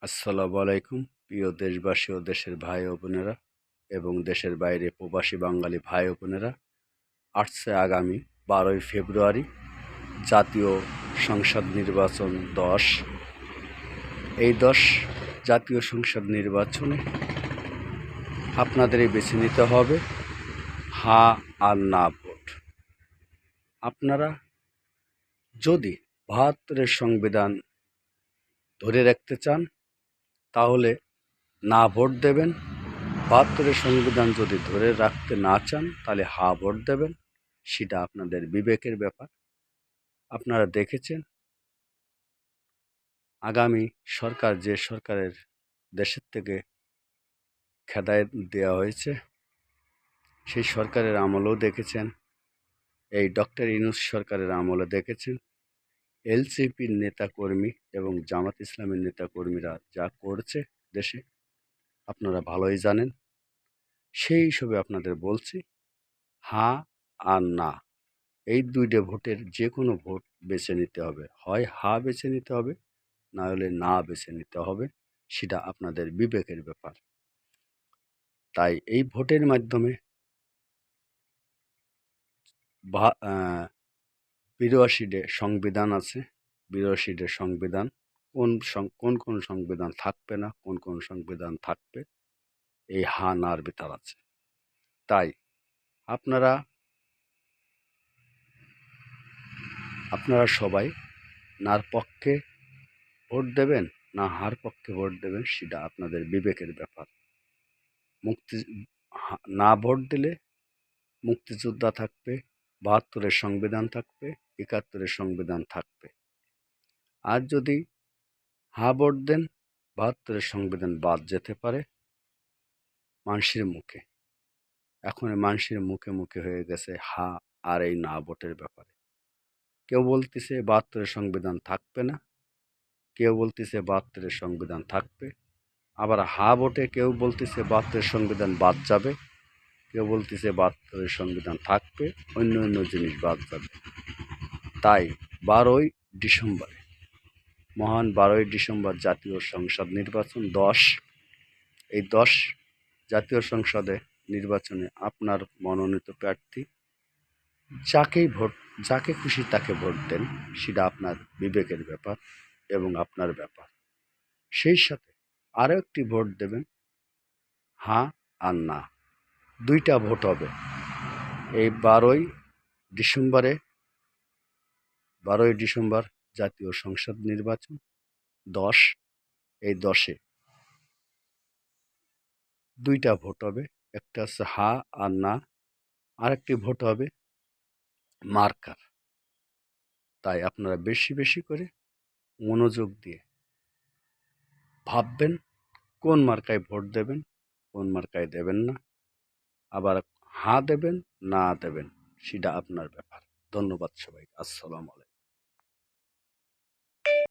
আসসালামু আলাইকুম প্রিয় দেশবাসী ও দেশের ভাই ও বোনেরা এবং দেশের বাইরে প্রবাসী বাঙালি ভাই ও বোনেরা। আসছে আগামী 12ই ফেব্রুয়ারি জাতীয় সংসদ নির্বাচন 10। এই 10 জাতীয় সংসদ নির্বাচনে আপনাদেরই বেছে নিতে হবে হ্যাঁ আর না ভোট। আপনারা যদি 72-এর সংবিধান ধরে রাখতে চান তাহলে না ভোট দেবেন। 72-এর সংবিধান যদি ধরে রাখতে না চান তাহলে হা ভোট দেবেন। সেটা আপনাদের বিবেকের ব্যাপার। আপনারা দেখেছেন আগামী সরকার যে সরকারের দেশের থেকে খেদায়েত দেওয়া হয়েছে সেই সরকারের আমলেও দেখেছেন, এই ডক্টর ইউনূস সরকারের আমলে দেখেছেন এলসিপির নেতাকর্মী এবং জামাত ইসলামের নেতাকর্মীরা যা করছে দেশে আপনারা ভালোই জানেন। সেই হিসেবে আপনাদের বলছি হ্যাঁ আর না, এই দুইটা ভোটের যে কোনো ভোট বেছে নিতে হবে। হয় হা বেছে নিতে হবে, না হলে না বেছে নিতে হবে। সেটা আপনাদের বিবেকের ব্যাপার। তাই এই ভোটের মাধ্যমে ৮২-টে সংবিধান আছে। ৮২-টে সংবিধান কোন সংবিধান থাকবে না, কোন সংবিধান থাকবে, এই হা নার ভিতর আছে। তাই আপনারা সবাই নার পক্ষে ভোট দেবেন না হার পক্ষে ভোট দেবেন সেটা আপনাদের বিবেকের ব্যাপার। না ভোট দিলে মুক্তিযোদ্ধা থাকবে, ৭২-এর সংবিধান থাকবে, ৭১-এর সংবিধান থাকবে। আর যদি হা ভোট দেন ৭২-এর সংবিধান বাদ যেতে পারে মানুষের মুখে। এখন মানুষের মুখে মুখে হয়ে গেছে হা আর এই না ভোটের ব্যাপারে। কেউ বলতেছে ৭২-এর সংবিধান থাকবে না, কেউ বলতেছে ৭২-এর সংবিধান থাকবে। আবার হা ভোটে কেউ বলতেছে ৭২-এর সংবিধান বাদ যাবে, কেউ বলতেছে ৭২-এর সংবিধান থাকবে, অন্য জিনিস বাদ যাবে। তাই 12ই ডিসেম্বরে মহান 12ই ডিসেম্বর জাতীয় সংসদ নির্বাচন 10। এই 10 জাতীয় সংসদে নির্বাচনে আপনার মনোনীত প্রার্থী যাকে খুশি তাকে ভোট দেন, সেটা আপনার বিবেকের ব্যাপার এবং আপনার ব্যাপার। সেই সাথে আরও একটি ভোট দেবেন হ্যাঁ আর না, দুইটা ভোট হবে এই 12ই ডিসেম্বর জাতীয় সংসদ নির্বাচন 10। এই 10-এ দুইটা ভোট হবে, একটা হচ্ছে হা আর না, আরেকটি ভোট হবে মার্কার। তাই আপনারা বেশি বেশি করে মনোযোগ দিয়ে ভাববেন কোন মার্কায় ভোট দেবেন, কোন মার্কায় দেবেন না। আবার হা দেবেন না দেবেন সেটা আপনার ব্যাপার। ধন্যবাদ সবাইকে। আসসালামু আলাইকুম।